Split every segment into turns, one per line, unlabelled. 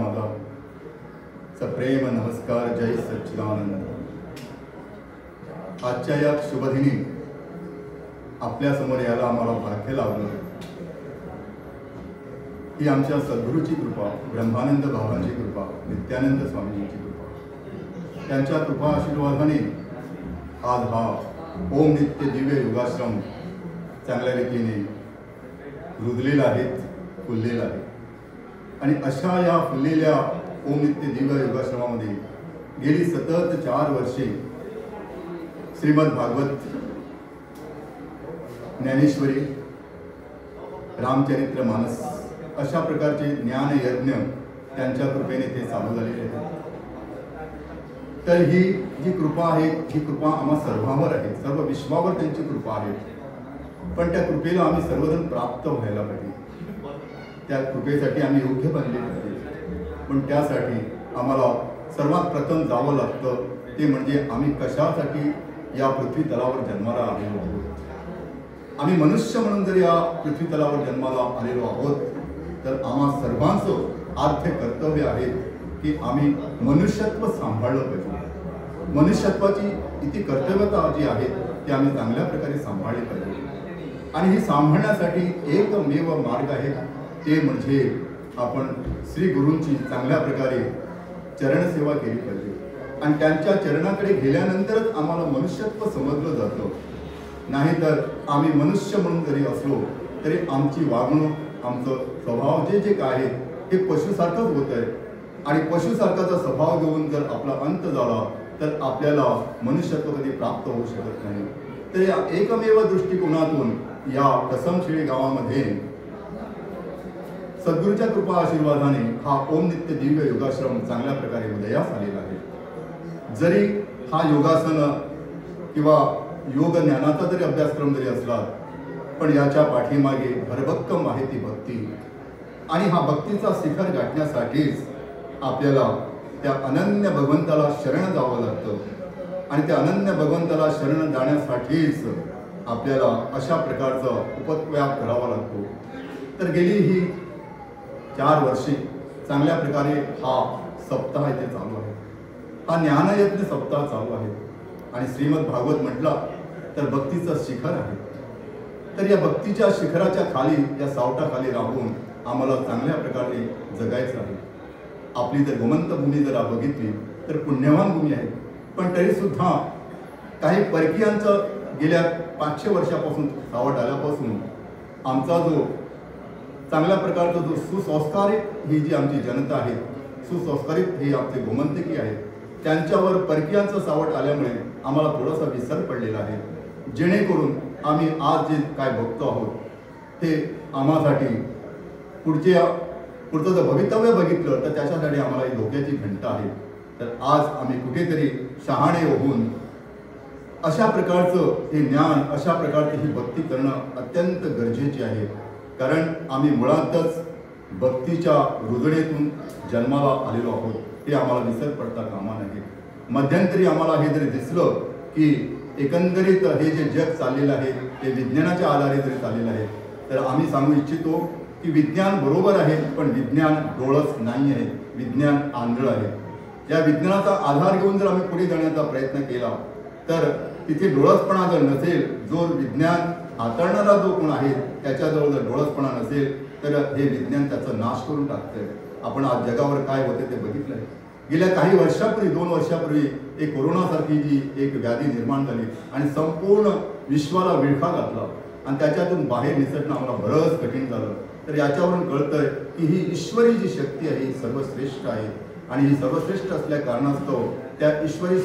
माझा सप्रेम नमस्कार. जय सच्चिदानंद. आजच्या या शुभदिनी आपल्या समोर यायला आम्हाला भाग्य लाभलं. ही आमच्या सद्गुरूची कृपा, ब्रह्मानंद बाबांची कृपा, नित्यानंद स्वामींची कृपा. त्यांच्या कृपा आशीर्वादाने आज हा ओम नित्य दिव्य योगाश्रम चांगल्या रीतीने रुजलेला आहे, फुललेला आहे. आणि अशा या फुललेल्या ओम नित्य दिव्य योगाश्रमामध्ये गेली सतत 4 वर्षे श्रीमद भागवत, ज्ञानेश्वरी, रामचरित्र मानस अशा प्रकारचे ज्ञान यज्ञ त्यांच्या कृपेने ते चालू झालेले आहेत. तर ही जी कृपा आहे, ही कृपा आम्हा सर्वांवर आहे, सर्व विश्वावर त्यांची कृपा आहे. पण त्या कृपेला आम्ही सर्वजण प्राप्त व्हायला पाहिजे. त्या कृपेसाठी आम्ही योग्य बनले पाहिजे. पण त्यासाठी आम्हाला सर्वात प्रथम जावं लागतं, ते म्हणजे आम्ही कशासाठी या पृथ्वी तलावर जन्माला आलेलो आहोत. आम्ही मनुष्य म्हणून जर या पृथ्वी तलावर जन्माला आलेलो आहोत तर आम्हा सर्वांचं आर्थ कर्तव्य आहे की आम्ही मनुष्यत्व सांभाळलं पाहिजे. मनुष्यत्वाची इतकी कर्तव्यता जी आहे ती आम्ही चांगल्या प्रकारे सांभाळली पाहिजे. आणि ही सांभाळण्यासाठी एकमेव मार्ग आहे, ते म्हणजे आपण श्री गुरूंची चांगल्या प्रकारे चरणसेवा केली पाहिजे. आणि त्यांच्या चरणाकडे गेल्यानंतरच आम्हाला मनुष्यत्व समजलं जातं. नाहीतर आम्ही मनुष्य म्हणून जरी असलो तरी आमची वागणूक, आमचं स्वभाव जे काय आहे ते पशुसारखंच होत आहे. आणि पशुसारखाचा स्वभाव घेऊन जर आपला अंत झाला तर आपल्याला मनुष्यत्व कधी प्राप्त होऊ शकत नाही. तर या एकमेव दृष्टिकोनातून या कसमशिळी गावामध्ये सद्गुरूच्या कृपा आशीर्वादाने हा ओम नित्य दिव्य योगाश्रम चांगल्या प्रकारे उदयास आलेला आहे. जरी हा योगासन किंवा योग ज्ञानाचा जरी अभ्यासक्रम जरी असला पण याच्या पाठीमागे भरभक्कम आहे ती भक्ती. आणि हा भक्तीचा शिखर गाठण्यासाठीच आपल्याला त्या अनन्य भगवंताला शरण जावं लागतं. आणि त्या अनन्य भगवंताला शरण जाण्यासाठीच आपल्याला अशा प्रकारचा उपव्याप करावा लागतो. तर गेली ही 4 वर्षे चांगल्या प्रकारे हा सप्ताह इथे चालू आहे. हा ज्ञानयज्ञ सप्ताह चालू आहे. आणि श्रीमद भागवत म्हटलं तर भक्तीचं शिखर आहे. तर या भक्तीच्या शिखराच्या खाली, या सावटाखाली राहून आम्हाला चांगल्या प्रकारे जगायचं आहे. आपली जर गोमंत भूमी जर बघितली तर पुण्यवान भूमी आहे. पण तरीसुद्धा काही परकीयांचं गेल्या 500 वर्षापासून सावट आल्यापासून आमचा जो चांगल्या प्रकारचा जो सुसंस्कारित ही जी आमची जनता आहे, सुसंस्कारित ही आमचे गोमंतकी आहे, त्यांच्यावर परकीयांचं सावट आल्यामुळे आम्हाला थोडासा विसर पडलेला आहे. जेणेकरून आम्ही आज जे काय बघतो आहोत ते आम्हासाठी पुढचं जर भवितव्य बघितलं तर त्याच्यासाठी आम्हाला ही धोक्याची घंटा आहे. तर आज आम्ही कुठेतरी शहाणे होऊन अशा प्रकारचं हे ज्ञान, अशा प्रकारची ही भक्ती करणं अत्यंत गरजेचे आहे. कारण आम्ही मुळातच भक्तीच्या रुजणेतून जन्माला आलेलो आहोत, हे आम्हाला विसर पडता कामा नये. मध्यंतरी आम्हाला हे जरी दिसलं की एकंदरीत हे जे जग चाललेलं आहे ते विज्ञानाच्या आधारे जरी चाललेलं आहे तर आम्ही सांगू इच्छितो की विज्ञान बरोबर आहे, पण विज्ञान डोळस नाही आहे, विज्ञान आंधळ आहे. या विज्ञानाचा आधार घेऊन जर आम्ही पुढे जाण्याचा प्रयत्न केला तर तिथे डोळसपणा जर नसेल, जो विज्ञान हाताळणारा जो कोण आहे त्याच्याजवळ जर डोळसपणा नसेल तर हे विज्ञान त्याचा नाश करून टाकतंय. आपण आज जगावर काय होते ते बघितलं आहे. गेल्या काही वर्षापूर्वी, 2 वर्षापूर्वी एक कोरोनासारखी जी एक व्याधी निर्माण झाली आणि संपूर्ण विश्वाला विळखा घातला आणि त्याच्यातून बाहेर निसटणं आम्हाला बरंच कठीण झालं. तर याच्यावरून कळतंय की ही ईश्वरी जी शक्ती आहे ही सर्वश्रेष्ठ आहे. आणि ही सर्वश्रेष्ठ असल्या कारणास्तव त्या ईश्वरी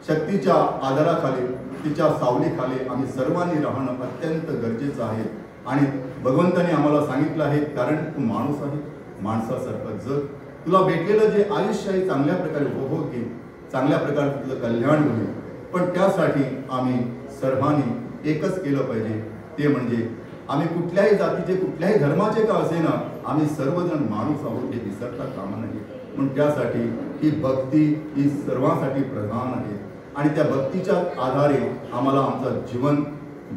शक्तीच्या आधाराखाली, तिच्या सावलीखाली आम्ही सर्वांनी राहणं अत्यंत गरजेचं आहे. आणि भगवंताने आम्हाला सांगितलं आहे, कारण तू माणूस आहे, माणसासारखं जग, तुला भेटलेलं जे आयुष्य आहे चांगल्या प्रकारे उपभोग घे, चांगल्या प्रकारे तुझं कल्याण होईल. पण त्यासाठी आम्ही सर्वांनी एकच केलं पाहिजे, ते म्हणजे आम्ही कुठल्याही जातीचे, कुठल्याही धर्माचे का असेना, आम्ही सर्वजण माणूस आहोत हे विसरता कामा नये. म्हणून त्यासाठी ही भक्ती ही सर्वांसाठी प्रधान आहे. आणि त्या भक्तीच्या आधारे आम्हाला आमचं जीवन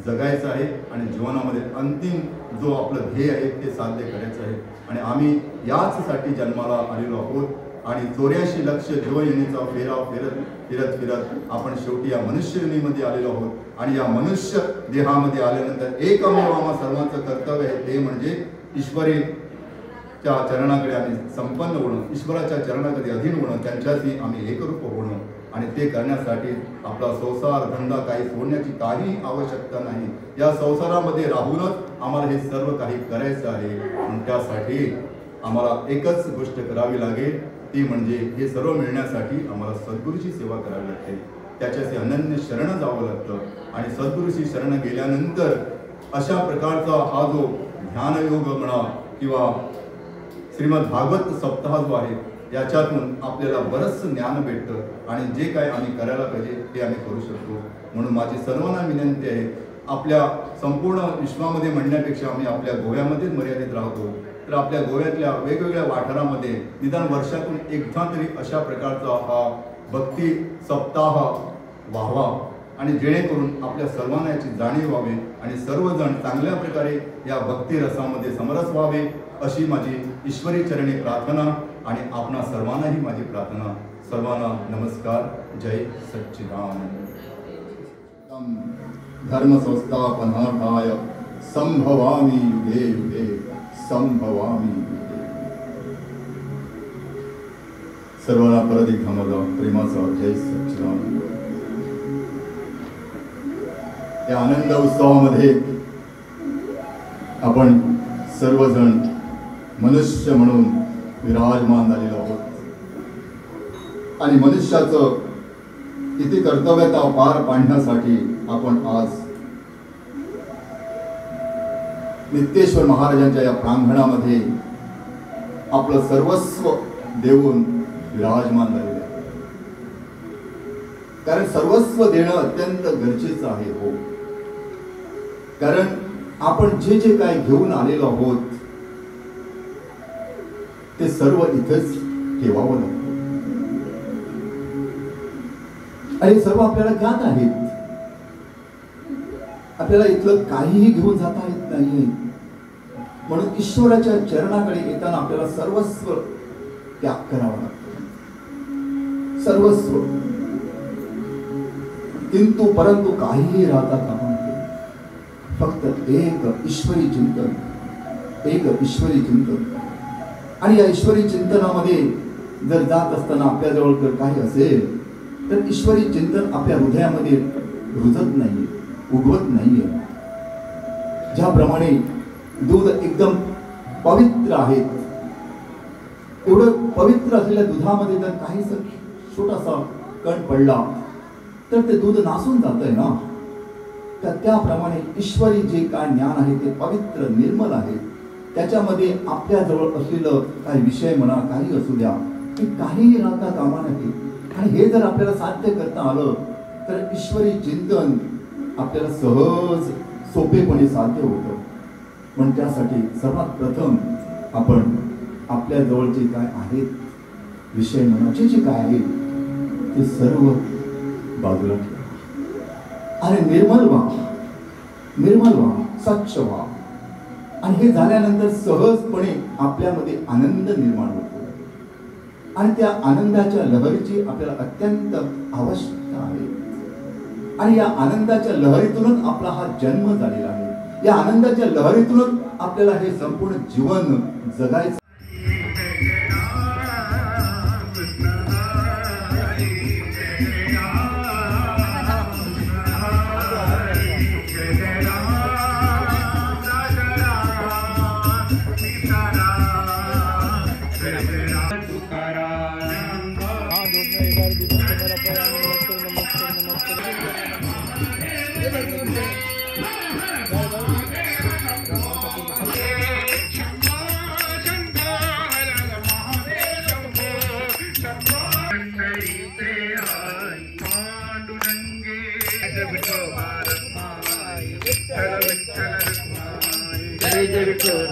जगायचं आहे आणि जीवनामध्ये अंतिम जो आपलं ध्येय आहे ते साध्य करायचं आहे. आणि आम्ही याचसाठी जन्माला आलेलो आहोत आणि 84 लक्ष जीवयोनीचा फेरा फिरत फिरत आपण शेवटी या मनुष्य योनीमध्ये आलेलो आहोत. आणि या मनुष्य देहामध्ये आल्यानंतर एकमेव आम्हा सर्वांचं कर्तव्य आहे ते म्हणजे ईश्वरीच्या चरणाकडे आम्ही संपन्न होणं, ईश्वराच्या चरणाकडे अधीन होणं, त्यांच्याशी आम्ही एकरूप होणं. आणि ते करण्यासाठी आपला संसार धंदा काही सोडण्याची काही आवश्यकता नाही. या संसारामध्ये राहूनच आम्हाला हे सर्व काही करायचं आहे. म्हणून त्यासाठी आम्हाला एकच गोष्ट करावी लागेल, ती म्हणजे हे सर्व मिळण्यासाठी आम्हाला सद्गुरूची सेवा करावी लागते. त्याच्याशी अनन्य शरण जावं लागतं. आणि सद्गुरूची शरण गेल्यानंतर अशा प्रकारचा हा जो ध्यानयोग म्हणा किंवा श्रीमद भागवत सप्ताह जो आहे याच्यातून आपल्याला बरंचसं ज्ञान भेटतं आणि जे काय आम्ही करायला पाहिजे ते आम्ही करू शकतो. म्हणून माझी सर्वांना विनंती आहे, आपल्या संपूर्ण विश्वामध्ये म्हणण्यापेक्षा आम्ही आपल्या गोव्यामध्येच मर्यादित राहतो, तर आपल्या गोव्यातल्या वेगवेगळ्या वाठारामध्ये निदान वर्षातून एकदा तरी अशा प्रकारचा हा भक्ती सप्ताह व्हावा आणि जेणेकरून आपल्या सर्वांना याची जाणीव व्हावी आणि सर्वजण चांगल्या प्रकारे या भक्ती रसामध्ये समरस व्हावे अशी माझी ईश्वरी चरणी प्रार्थना आणि आपणा सर्वांनाही माझी प्रार्थना. सर्वांना नमस्कार. जय सच्चिदानंद. धर्म संस्थापनार्थाय संभवामि युगे युगे संभवामि युगे. सर्वांना परत एकदा माझा प्रेमाचा जय सच्चिदानंद. या आनंद उत्सवामध्ये आपण सर्वजण मनुष्य म्हणून विराजमान झालेलो आहोत आणि मनुष्याचं किती कर्तव्यता पार पाडण्यासाठी आपण आज नित्येश्वर महाराजांच्या या प्रांगणामध्ये आपलं सर्वस्व देऊन विराजमान झालेले आहे. कारण सर्वस्व देणं अत्यंत गरजेचं आहे. हो, कारण आपण जे जे काय घेऊन आलेलो आहोत ते सर्व इथेच ठेवावं लागतं आणि सर्व आपल्याला ज्ञात आहेत. आपल्याला इथलं काहीही घेऊन जाता येत नाही. म्हणून ईश्वराच्या चरणाकडे येताना आपल्याला सर्वस्व त्याग करावा लागतो, सर्वस्व. किंतु परंतु काहीही राहता कामा नये. फक्त एक ईश्वरी चिंतन, एक ईश्वरी चिंतन. आणि या ईश्वरी चिंतनामध्ये जर जात असताना आपल्याजवळ जर काही असेल तर ईश्वरी चिंतन आपल्या हृदयामध्ये रुजत नाहीये, उगवत नाहीये. ज्याप्रमाणे दूध एकदम पवित्र आहे, एवढं पवित्र असलेल्या दुधामध्ये जर काहीसा छोटासा कण पडला तर ते दूध नासून जातंय ना. तर त्याप्रमाणे ईश्वरी जे काय ज्ञान आहे ते पवित्र निर्मल आहे. त्याच्यामध्ये आपल्याजवळ असलेलं काही विषय म्हणा, काही असू द्या, ते काहीही राहता कामा नये. आणि हे जर आपल्याला साध्य करता आलं तर ईश्वरी चिंतन आपल्याला सहज सोपेपणे साध्य होतं. पण त्यासाठी सर्वात प्रथम आपण आपल्या जवळ जे काय आहेत विषय म्हणा, जे काय आहेत ते सर्व बाजूला ठेवा आणि निर्मल व्हा, निर्मल व्हा, स्वच्छ व्हा. आणि हे झाल्यानंतर सहजपणे आपल्यामध्ये आनंद निर्माण होतो आणि त्या आनंदाच्या लहरीची आपल्याला अत्यंत आवश्यकता आहे. आणि या आनंदाच्या लहरीतूनच आपला हा जन्म झालेला आहे. या आनंदाच्या लहरीतूनच आपल्याला हे संपूर्ण जीवन जगायचं.
विठ्ठल